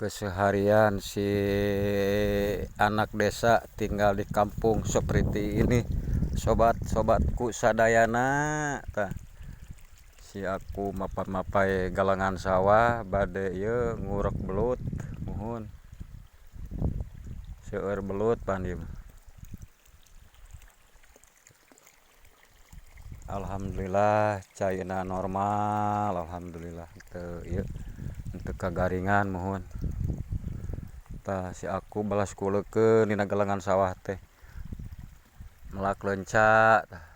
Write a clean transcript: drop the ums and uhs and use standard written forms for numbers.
Keseharian si anak desa tinggal di kampung seperti ini, sobat-sobatku sadayana tah. Si aku mapai galangan sawah bade ye ngurek belut muhun seueur belut pandim. Alhamdulillah caina normal, alhamdulillah teu ieu teu kagaringan muhun. Tah si aku balas kuleukeun dina galangan sawah teh melak leunca tah.